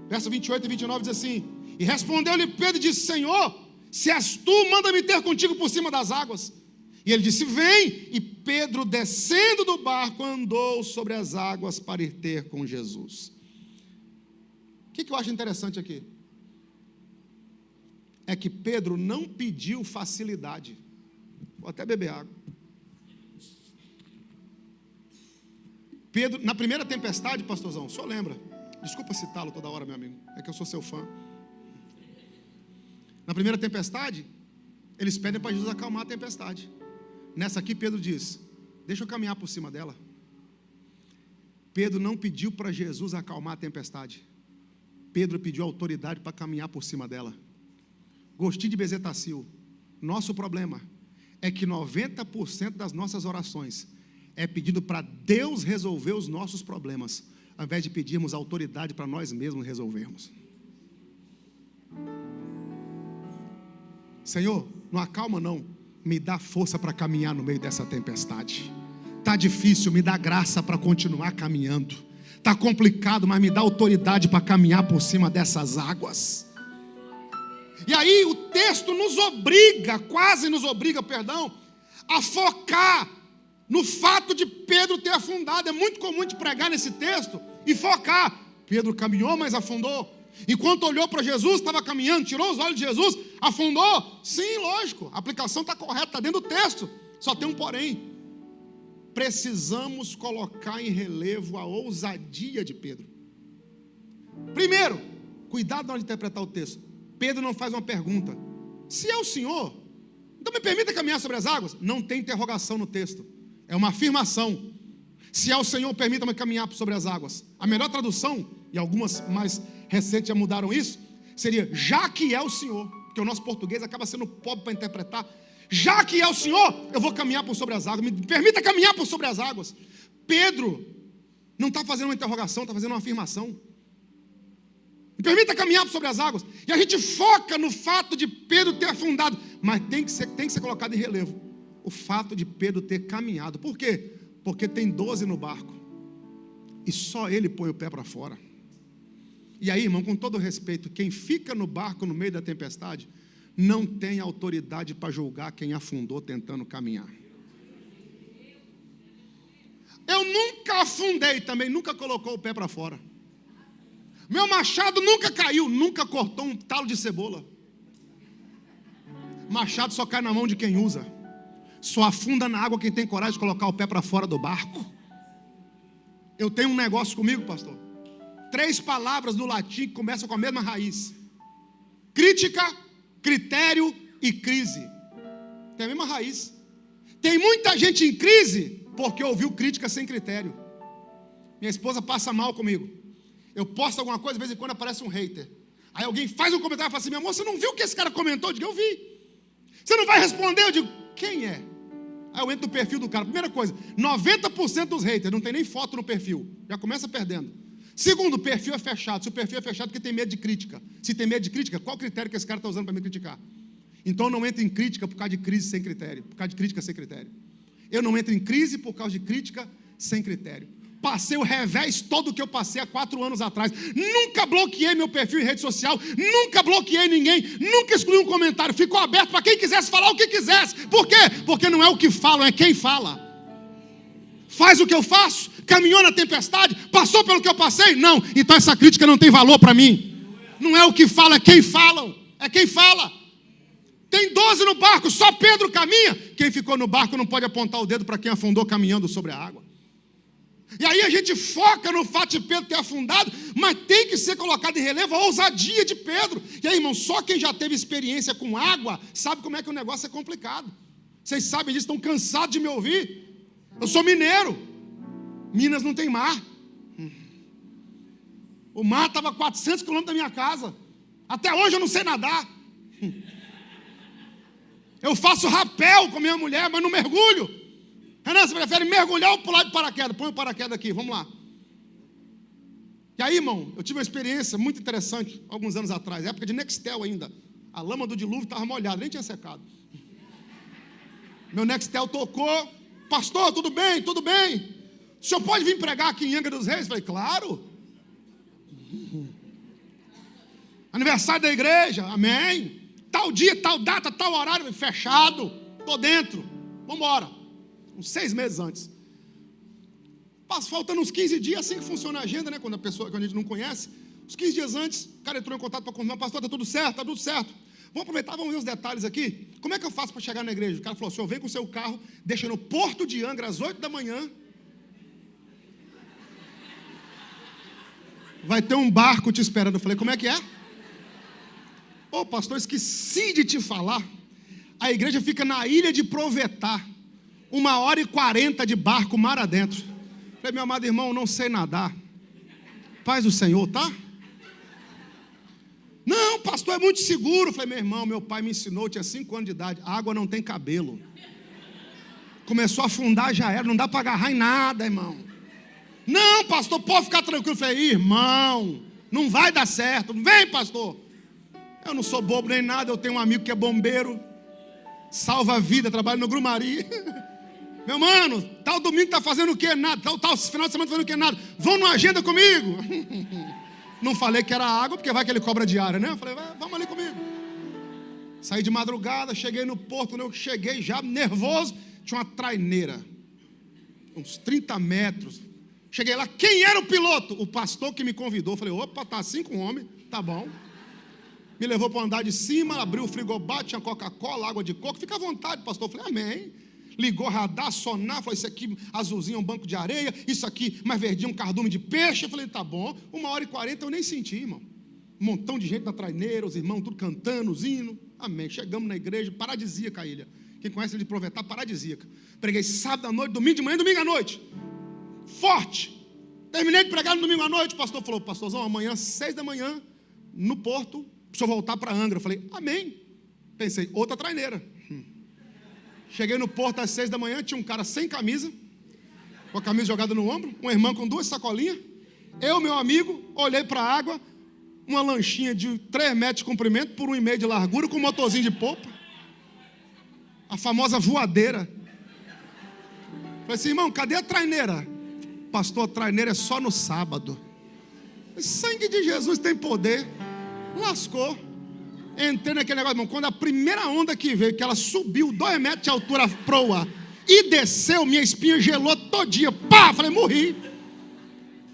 Verso 28 e 29 diz assim: e respondeu-lhe Pedro e disse: Senhor, se és tu, manda-me ter contigo por cima das águas. E ele disse: vem. E Pedro, descendo do barco, andou sobre as águas para ir ter com Jesus. O que eu acho interessante aqui? É que Pedro não pediu facilidade. Vou até beber água. Pedro, na primeira tempestade, pastorzão, o senhor lembra? Desculpa citá-lo toda hora, meu amigo, é que eu sou seu fã. Na primeira tempestade, eles pedem para Jesus acalmar a tempestade. Nessa aqui, Pedro diz: deixa eu caminhar por cima dela. Pedro não pediu para Jesus acalmar a tempestade. Pedro pediu autoridade para caminhar por cima dela. Gostinho de bezetacil. Nosso problema é que 90% das nossas orações é pedido para Deus resolver os nossos problemas, ao invés de pedirmos autoridade para nós mesmos resolvermos. Senhor, não acalma não, me dá força para caminhar no meio dessa tempestade. Está difícil, me dá graça para continuar caminhando. Está complicado, mas me dá autoridade para caminhar por cima dessas águas. E aí o texto nos obriga, quase nos obriga, a focar no fato de Pedro ter afundado. É muito comum de pregar nesse texto e focar: Pedro caminhou, mas afundou. Enquanto olhou para Jesus, estava caminhando, tirou os olhos de Jesus, afundou. Sim, lógico, a aplicação está correta, está dentro do texto. Só tem um porém: precisamos colocar em relevo a ousadia de Pedro. Primeiro, cuidado na hora de interpretar o texto. Pedro não faz uma pergunta: se é o Senhor, então me permita caminhar sobre as águas. Não tem interrogação no texto, é uma afirmação. Se é o Senhor, permita-me caminhar sobre as águas. A melhor tradução, e algumas mais recentes já mudaram isso, seria: já que é o Senhor. Porque o nosso português acaba sendo pobre para interpretar. Já que é o Senhor, eu vou caminhar por sobre as águas. Me permita caminhar por sobre as águas. Pedro não está fazendo uma interrogação, está fazendo uma afirmação. Me permita caminhar por sobre as águas. E a gente foca no fato de Pedro ter afundado, mas tem que ser colocado em relevo o fato de Pedro ter caminhado. Por quê? Porque tem 12 no barco e só ele põe o pé para fora. E aí, irmão, com todo respeito, quem fica no barco no meio da tempestade não tem autoridade para julgar quem afundou tentando caminhar. Eu nunca afundei também, nunca colocou o pé para fora. Meu machado nunca caiu, nunca cortou um talo de cebola. Machado só cai na mão de quem usa. Só afunda na água quem tem coragem de colocar o pé para fora do barco. Eu tenho um negócio comigo, pastor. 3 palavras no latim que começam com a mesma raiz: crítica, critério e crise. Tem a mesma raiz. Tem muita gente em crise porque ouviu crítica sem critério. Minha esposa passa mal comigo. Eu posto alguma coisa, de vez em quando aparece um hater. Aí alguém faz um comentário e fala assim: meu amor, você não viu o que esse cara comentou? Eu digo: eu vi. Você não vai responder? Eu digo: quem é? Aí eu entro no perfil do cara. Primeira coisa, 90% dos haters não tem nem foto no perfil. Já começa perdendo. Segundo, o perfil é fechado. Se o perfil é fechado, porque tem medo de crítica. Se tem medo de crítica, qual critério que esse cara está usando para me criticar? Então não entro em crítica por causa de crise sem critério. Por causa de crítica sem critério. Eu não entro em crise por causa de crítica sem critério. Passei o revés todo que eu passei há 4 anos atrás. Nunca bloqueei meu perfil em rede social. Nunca bloqueei ninguém. Nunca excluí um comentário. Ficou aberto para quem quisesse falar o que quisesse. Por quê? Porque não é o que falam, é quem fala. Faz o que eu faço? Caminhou na tempestade? Passou pelo que eu passei? Não. Então essa crítica não tem valor para mim. Não é o que fala, é quem falam. É quem fala. Tem 12 no barco, só Pedro caminha. Quem ficou no barco não pode apontar o dedo para quem afundou caminhando sobre a água. E aí a gente foca no fato de Pedro ter afundado, mas tem que ser colocado em relevo a ousadia de Pedro. E aí, irmão, só quem já teve experiência com água sabe como é que o negócio é complicado. Vocês sabem disso, estão cansados de me ouvir. Eu sou mineiro. Minas não tem mar. O mar estava a 400 quilômetros da minha casa. Até hoje eu não sei nadar. Eu faço rapel com minha mulher, mas não mergulho. Renan, você prefere mergulhar ou pular de paraquedas? Põe o paraquedas aqui, vamos lá. E aí, irmão, eu tive uma experiência muito interessante, alguns anos atrás, época de Nextel ainda. A lama do dilúvio estava molhada, nem tinha secado. Meu Nextel tocou: pastor, tudo bem? Tudo bem. O senhor pode vir pregar aqui em Angra dos Reis? Eu falei, claro. Aniversário da igreja, amém. Tal dia, tal data, tal horário, fechado. Estou dentro, vamos embora. Uns 6 meses antes. Faltando uns 15 dias, assim que funciona a agenda, né? Quando a gente não conhece. Uns 15 dias antes, o cara entrou em contato para confirmar, pastor, está tudo certo, está tudo certo. Vamos aproveitar, vamos ver os detalhes aqui. Como é que eu faço para chegar na igreja? O cara falou, o senhor vem com o seu carro, deixa no Porto de Angra às 8 da manhã. Vai ter um barco te esperando. Eu falei, como é que é? Ô pastor, esqueci de te falar. A igreja fica na ilha de Provetá, 1h40 de barco, mar adentro. Eu falei, meu amado irmão, não sei nadar. Paz do Senhor, tá? Não, pastor, é muito seguro. Eu falei, meu irmão, meu pai me ensinou, eu tinha 5 anos de idade. A água não tem cabelo. Começou a afundar, já era, não dá para agarrar em nada, irmão. Não, pastor, pode ficar tranquilo. Eu falei, irmão, não vai dar certo. Vem, pastor. Eu não sou bobo nem nada, eu tenho um amigo que é bombeiro, salva a vida, trabalha no Grumari. Meu mano, tal domingo tá fazendo o quê? Nada. Tal final de semana tá fazendo o quê? Nada. Vão numa agenda comigo. Não falei que era água, porque vai que ele cobra diária, né? Eu falei, vamos ali comigo. Saí de madrugada, cheguei no porto. Quando eu cheguei já nervoso, tinha uma traineira, uns 30 metros. Cheguei lá, quem era o piloto? O pastor que me convidou. Eu falei, opa, tá assim com o homem, tá bom. Me levou para o andar de cima, abriu o frigobar, tinha Coca-Cola, água de coco. Fica à vontade, pastor. Eu falei, amém. Ligou radar, sonar, falou, isso aqui azulzinho é um banco de areia, isso aqui mais verdinho um cardume de peixe. Eu falei, tá bom. 1h40 eu nem senti, irmão. Um montão de gente na traineira, os irmãos tudo cantando, os hinos. Amém. Chegamos na igreja, paradisíaca a ilha. Quem conhece ele de Provetá, paradisíaca. Preguei sábado à noite, domingo de manhã, domingo à noite. Forte. Terminei de pregar no domingo à noite. O pastor falou, pastorzão, amanhã, 6 da manhã, no porto, preciso voltar para Angra. Eu falei, amém. Pensei, outra traineira. Cheguei no porto às 6 da manhã, tinha um cara sem camisa, com a camisa jogada no ombro, uma irmã com 2 sacolinhas, eu, meu amigo, olhei para a água, uma lanchinha de 3 metros de comprimento por 1,5 de largura, com um motorzinho de popa, a famosa voadeira. Falei assim, irmão, cadê a traineira? Pastor, a traineira é só no sábado. O sangue de Jesus tem poder. Lascou. Entrei naquele negócio, irmão. Quando a primeira onda que veio, que ela subiu 2 metros de altura proa e desceu, minha espinha gelou todinha. Pá, falei, morri.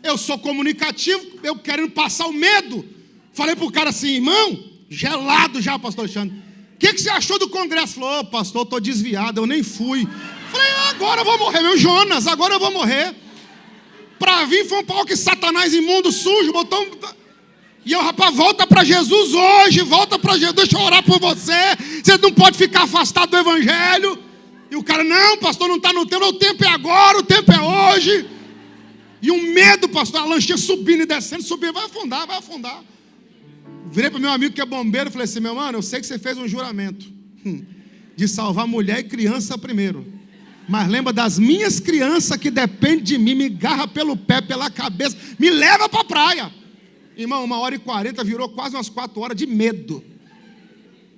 Eu sou comunicativo, eu querendo passar o medo. Falei pro cara assim, irmão, gelado já, pastor Alexandre. O que você achou do congresso? Falou, pastor, eu tô desviado, eu nem fui. Falei, agora eu vou morrer, meu Jonas, agora eu vou morrer. Para vir foi um pau que Satanás imundo, sujo, botou um... E eu, rapaz, volta para Jesus hoje, volta para Jesus, deixa eu orar por você. Você não pode ficar afastado do evangelho. E o cara, não, pastor, não está no tempo, o tempo é agora, o tempo é hoje. E um medo, pastor, a lanchinha subindo e descendo, subindo, vai afundar, vai afundar. Virei para o meu amigo que é bombeiro e falei assim, meu mano, eu sei que você fez um juramento de salvar mulher e criança primeiro. Mas lembra das minhas crianças que dependem de mim, me agarra pelo pé, pela cabeça, me leva para a praia. Irmão, 1h40 virou quase umas 4 horas de medo.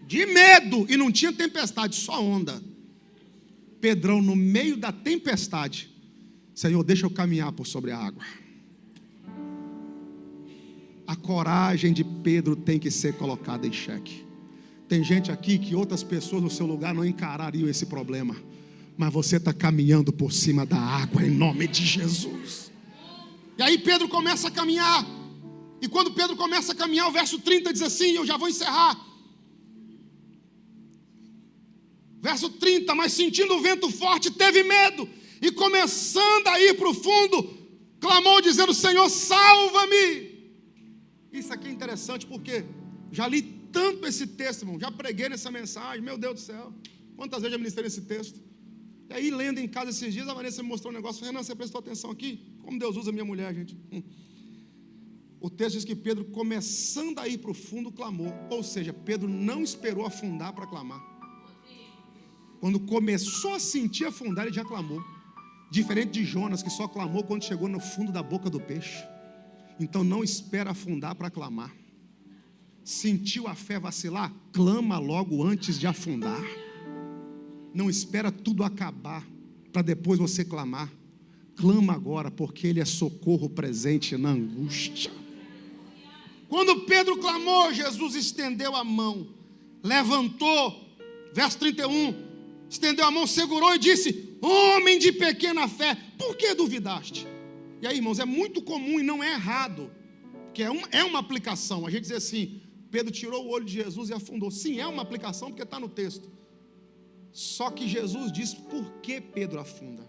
De medo. E não tinha tempestade, só onda. Pedrão, no meio da tempestade, Senhor, deixa eu caminhar por sobre a água. A coragem de Pedro tem que ser colocada em xeque. Tem gente aqui que outras pessoas no seu lugar não encarariam esse problema. Mas você está caminhando por cima da água em nome de Jesus. E aí Pedro começa a caminhar. E quando Pedro começa a caminhar, o verso 30 diz assim, eu já vou encerrar. Verso 30, mas sentindo o vento forte, teve medo. E começando a ir para o fundo, clamou dizendo, Senhor, salva-me. Isso aqui é interessante porque já li tanto esse texto, irmão. Já preguei nessa mensagem, meu Deus do céu. Quantas vezes já ministrei esse texto? E aí, lendo em casa esses dias, a Vanessa me mostrou um negócio. Renan, você prestou atenção aqui? Como Deus usa a minha mulher, gente. O texto diz que Pedro, começando a ir para o fundo, clamou. Ou seja, Pedro não esperou afundar para clamar. Quando começou a sentir afundar, ele já clamou. Diferente de Jonas, que só clamou quando chegou no fundo da boca do peixe. Então não espera afundar para clamar. Sentiu a fé vacilar? Clama logo antes de afundar. Não espera tudo acabar para depois você clamar. clama agora, porque Ele é socorro presente na angústia. Quando Pedro clamou, Jesus estendeu a mão, levantou, verso 31, estendeu a mão, segurou e disse: homem de pequena fé, por que duvidaste? E aí, irmãos, é muito comum e não é errado, porque é uma aplicação, a gente dizer assim: Pedro tirou o olho de Jesus e afundou. Sim, é uma aplicação porque está no texto. Só que Jesus diz por que Pedro afunda.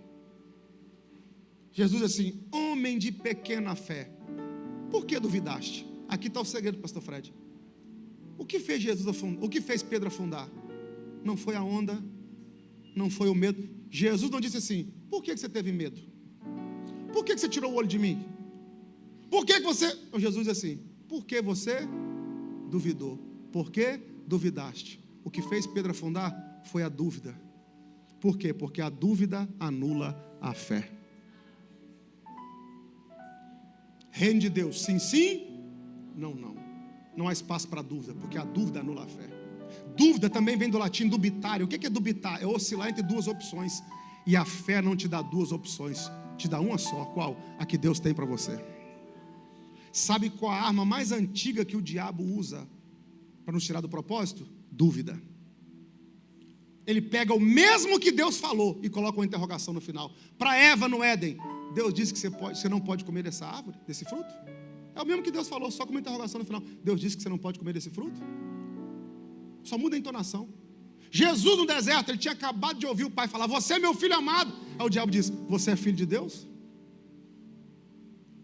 Jesus diz assim: homem de pequena fé, por que duvidaste? Aqui está o segredo, pastor Fred. O que fez Jesus afundar? O que fez Pedro afundar? Não foi a onda, não foi o medo. Jesus não disse assim: por que você teve medo? Por que você tirou o olho de mim? Por que você... Jesus diz assim: por que você duvidou? Por que duvidaste? O que fez Pedro afundar foi a dúvida. Por quê? Porque a dúvida anula a fé. Reino de Deus, sim, sim, não, não. Não há espaço para dúvida, porque a dúvida anula a fé. Dúvida também vem do latim dubitare. O que é dubitar? É oscilar entre duas opções. E a fé não te dá duas opções, te dá uma só. Qual? A que Deus tem para você. Sabe qual a arma mais antiga que o diabo usa para nos tirar do propósito? Dúvida. Ele pega o mesmo que Deus falou e coloca uma interrogação no final. Para Eva no Éden, Deus disse que você não pode comer dessa árvore, desse fruto? É o mesmo que Deus falou, só com uma interrogação no final. Deus disse que você não pode comer desse fruto? Só muda a entonação. Jesus no deserto, ele tinha acabado de ouvir o pai falar: você é meu filho amado. Aí o diabo diz: você é filho de Deus?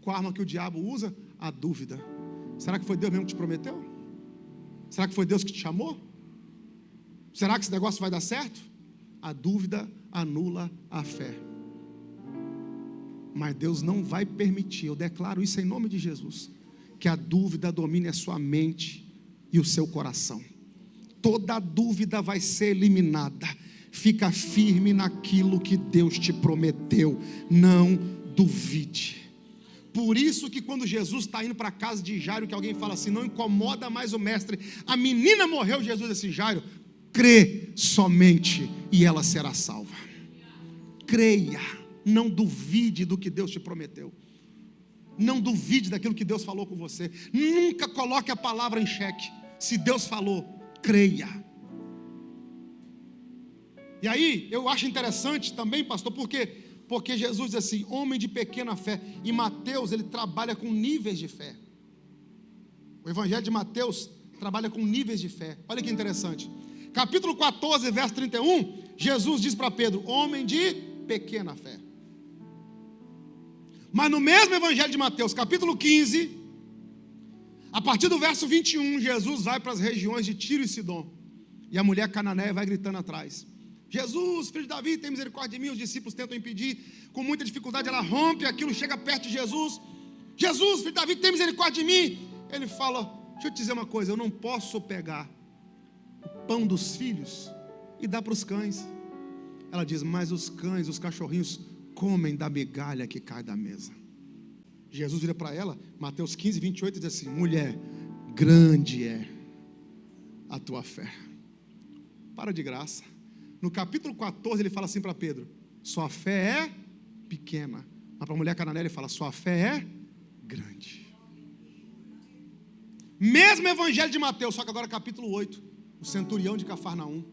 Qual a arma que o diabo usa? A dúvida. Será que foi Deus mesmo que te prometeu? Será que foi Deus que te chamou? Será que esse negócio vai dar certo? A dúvida anula a fé. Mas Deus não vai permitir, eu declaro isso em nome de Jesus, que a dúvida domine a sua mente e o seu coração. Toda dúvida vai ser eliminada. Fica firme naquilo que Deus te prometeu. Não duvide. Por isso que quando Jesus está indo para a casa de Jairo, que alguém fala assim: não incomoda mais o mestre, a menina morreu, Jesus disse: Jairo, crê somente e ela será salva. Creia, não duvide do que Deus te prometeu. Não duvide daquilo que Deus falou com você. Nunca coloque a palavra em xeque. Se Deus falou, creia. E aí, eu acho interessante também, pastor, porque Jesus diz assim: homem de pequena fé. E Mateus, ele trabalha com níveis de fé. O evangelho de Mateus trabalha com níveis de fé. Olha que interessante. Capítulo 14, verso 31, Jesus diz para Pedro: homem de pequena fé. Mas no mesmo evangelho de Mateus, capítulo 15, a partir do verso 21, Jesus vai para as regiões de Tiro e Sidom. E a mulher cananeia vai gritando atrás: Jesus, filho de Davi, tem misericórdia de mim. Os discípulos tentam impedir, com muita dificuldade ela rompe aquilo, chega perto de Jesus. Jesus, filho de Davi, tem misericórdia de mim. Ele fala: deixa eu te dizer uma coisa, eu não posso pegar o pão dos filhos e dar para os cães. Ela diz: mas os cães, os cachorrinhos comem da migalha que cai da mesa. Jesus vira para ela, Mateus 15, 28, e diz assim: mulher, grande é a tua fé. Para de graça. No capítulo 14 ele fala assim para Pedro: sua fé é pequena. Mas para a mulher cananeia ele fala: sua fé é grande. Mesmo evangelho de Mateus, só que agora capítulo 8. O centurião de Cafarnaum.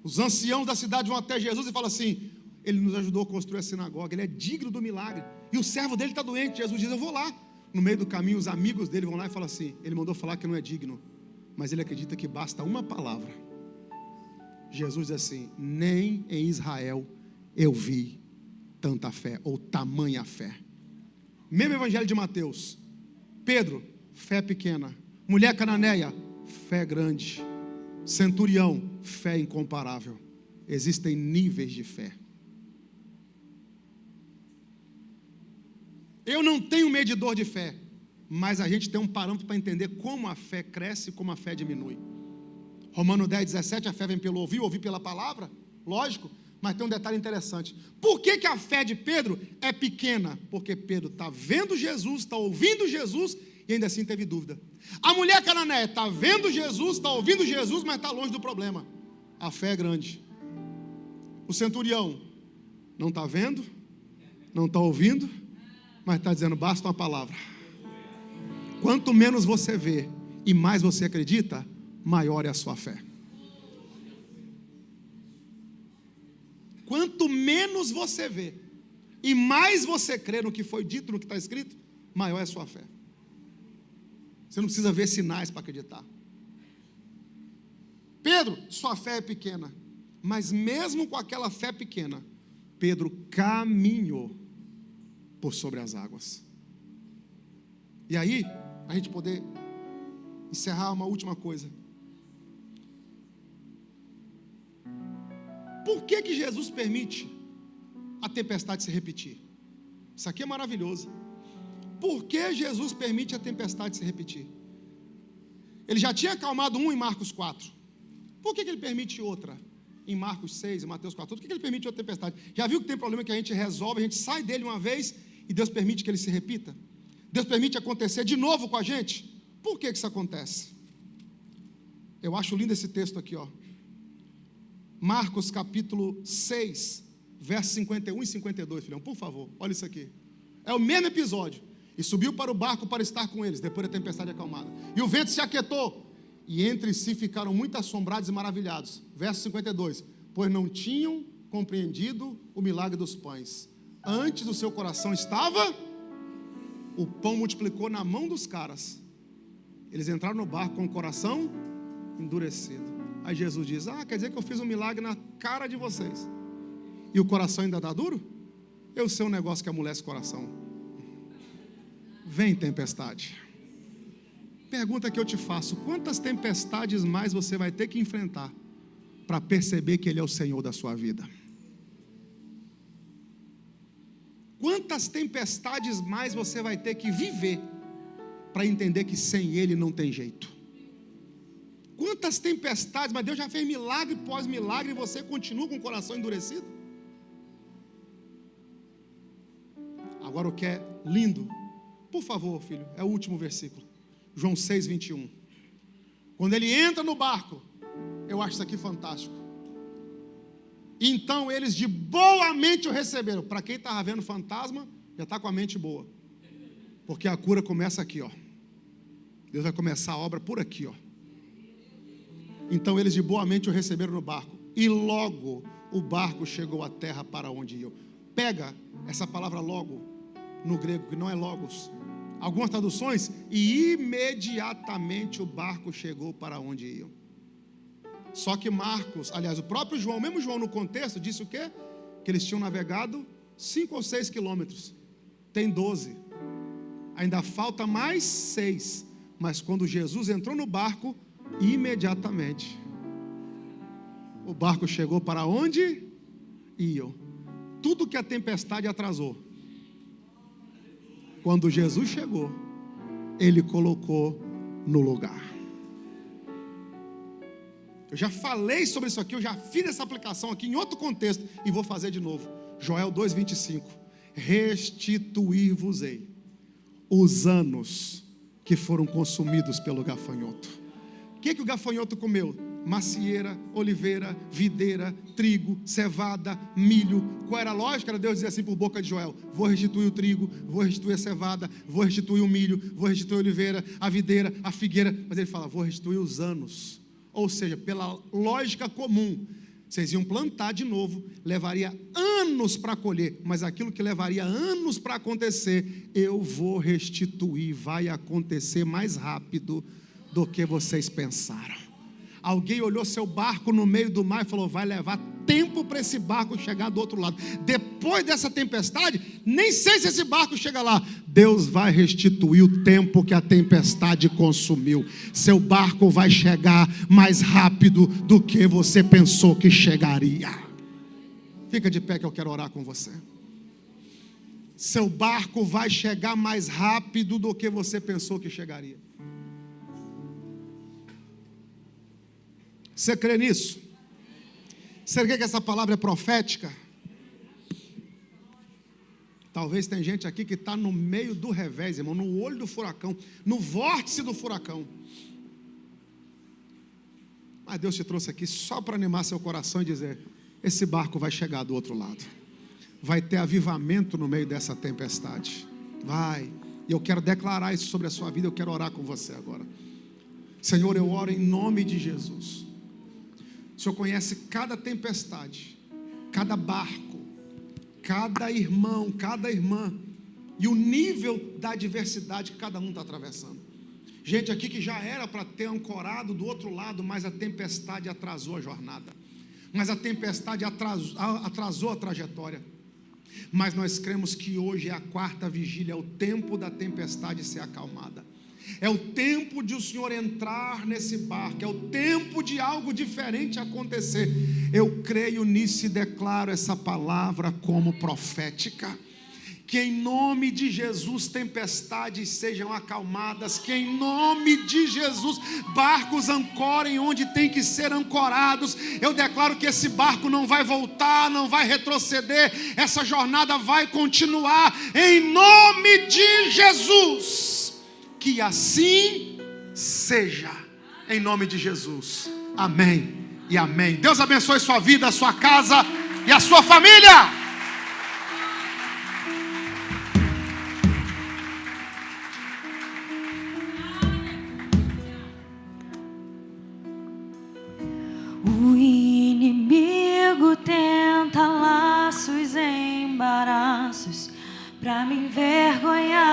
Os anciãos da cidade vão até Jesus e falam assim: ele nos ajudou a construir a sinagoga, ele é digno do milagre, e o servo dele está doente. Jesus diz: eu vou lá. No meio do caminho os amigos dele vão lá e falam assim: ele mandou falar que não é digno, mas ele acredita que basta uma palavra. Jesus diz assim: nem em Israel eu vi tanta fé, ou tamanha fé. Mesmo evangelho de Mateus. Pedro, fé pequena. Mulher cananeia, fé grande. Centurião, fé incomparável. Existem níveis de fé. Eu não tenho medidor de fé, mas a gente tem um parâmetro para entender como a fé cresce e como a fé diminui. Romanos 10, 17, a fé vem pelo ouvir pela palavra, lógico, mas tem um detalhe interessante. Por que a fé de Pedro é pequena? Porque Pedro está vendo Jesus, está ouvindo Jesus e ainda assim teve dúvida. A mulher cananeia está vendo Jesus, está ouvindo Jesus, mas está longe do problema. A fé é grande. O centurião não está vendo, Não está ouvindo, mas está dizendo, basta uma palavra. Quanto menos você vê e mais você acredita, maior é a sua fé. Quanto menos você vê e mais você crê no que foi dito, no que está escrito, maior é a sua fé. Você não precisa ver sinais para acreditar. Pedro, sua fé é pequena, mas mesmo com aquela fé pequena, Pedro caminhou por sobre as águas. E aí, a gente poder encerrar, uma última coisa. Por que que Jesus permite a tempestade se repetir? Isso aqui é maravilhoso. Por que Jesus permite a tempestade se repetir? Ele já tinha acalmado um em Marcos 4. Por que que ele permite outra em Marcos 6, em Mateus 4? Por que que ele permite outra tempestade? Já viu que tem problema que a gente resolve, a gente sai dele uma vez e Deus permite que ele se repita? Deus permite acontecer de novo com a gente? Por que que isso acontece? Eu acho lindo esse texto aqui, ó. Marcos capítulo 6, versos 51 e 52, filhão, por favor, olha isso aqui. É o mesmo episódio. E subiu para o barco para estar com eles, depois da tempestade acalmada. E o vento se aquietou, e entre si ficaram muito assombrados e maravilhados. Verso 52, pois não tinham compreendido o milagre dos pães. Antes do seu coração estava, o pão multiplicou na mão dos caras. Eles entraram no barco com o coração endurecido. Aí Jesus diz, quer dizer que eu fiz um milagre na cara de vocês. E o coração ainda dá duro? Eu sei um negócio que amolece o coração. Vem tempestade. Pergunta que eu te faço, quantas tempestades mais você vai ter que enfrentar para perceber que Ele é o Senhor da sua vida? Quantas tempestades mais você vai ter que viver para entender que sem Ele não tem jeito? Quantas tempestades, mas Deus já fez milagre pós milagre e você continua com o coração endurecido? Agora o que é lindo, por favor, filho, é o último versículo, João 6, 21. Quando ele entra no barco, eu acho isso aqui fantástico. Então eles de boa mente o receberam. Para quem estava vendo fantasma, já está com a mente boa, porque a cura começa aqui, ó. Deus vai começar a obra por aqui, ó. Então eles de boa mente o receberam no barco, e logo o barco chegou à terra para onde iam. Pega essa palavra logo no grego, que não é logos. Algumas traduções, e imediatamente o barco chegou para onde iam. Só que Marcos, aliás, o próprio João, mesmo João no contexto, disse o quê? Que eles tinham navegado 5 ou 6 quilômetros. Tem 12. Ainda falta mais 6. Mas quando Jesus entrou no barco, imediatamente o barco chegou para onde iam. Tudo que a tempestade atrasou, quando Jesus chegou, Ele colocou no lugar. Eu já falei sobre isso aqui, eu já fiz essa aplicação aqui em outro contexto e vou fazer de novo. Joel 2,25. Restituir-vos-ei os anos que foram consumidos pelo gafanhoto. O que o gafanhoto comeu? Macieira, oliveira, videira, trigo, cevada, milho. Qual era a lógica? Era Deus dizer assim por boca de Joel: vou restituir o trigo, vou restituir a cevada, vou restituir o milho, vou restituir a oliveira, a videira, a figueira. Mas ele fala, vou restituir os anos. Ou seja, pela lógica comum, vocês iam plantar de novo, levaria anos para colher, mas aquilo que levaria anos para acontecer, eu vou restituir, vai acontecer mais rápido do que vocês pensaram. Alguém olhou seu barco no meio do mar e falou, vai levar tempo para esse barco chegar do outro lado. Depois dessa tempestade, nem sei se esse barco chega lá. Deus vai restituir o tempo que a tempestade consumiu. Seu barco vai chegar mais rápido do que você pensou que chegaria. Fica de pé que eu quero orar com você. Seu barco vai chegar mais rápido do que você pensou que chegaria. Você crê nisso? Você crê que essa palavra é profética? Talvez tem gente aqui que está no meio do revés, irmão, no olho do furacão, no vórtice do furacão. Mas Deus te trouxe aqui só para animar seu coração e dizer, esse barco vai chegar do outro lado. vai ter avivamento no meio dessa tempestade. Vai. E eu quero declarar isso sobre a sua vida. Eu quero orar com você agora. Senhor, eu oro em nome de Jesus. O Senhor conhece cada tempestade, cada barco, cada irmão, cada irmã, e o nível da adversidade que cada um está atravessando. Gente aqui que já era para ter ancorado do outro lado, mas a tempestade atrasou a jornada, mas a tempestade atrasou a trajetória. Mas nós cremos que hoje é a quarta vigília, é o tempo da tempestade ser acalmada. É o tempo de o Senhor entrar nesse barco, é o tempo de algo diferente acontecer. Eu creio nisso e declaro essa palavra como profética. Que em nome de Jesus tempestades sejam acalmadas, que em nome de Jesus barcos ancorem onde tem que ser ancorados. Eu declaro que esse barco não vai voltar, não vai retroceder, essa jornada vai continuar, em nome de Jesus. Que assim seja, em nome de Jesus. Amém e amém. Deus abençoe sua vida, a sua casa e a sua família. O inimigo tenta laços e embaraços pra me envergonhar,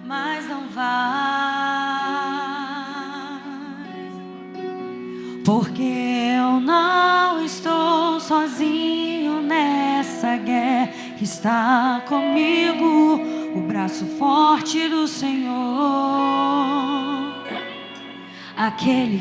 mas não vai, porque eu não estou sozinho nessa guerra, que está comigo o braço forte do Senhor, aquele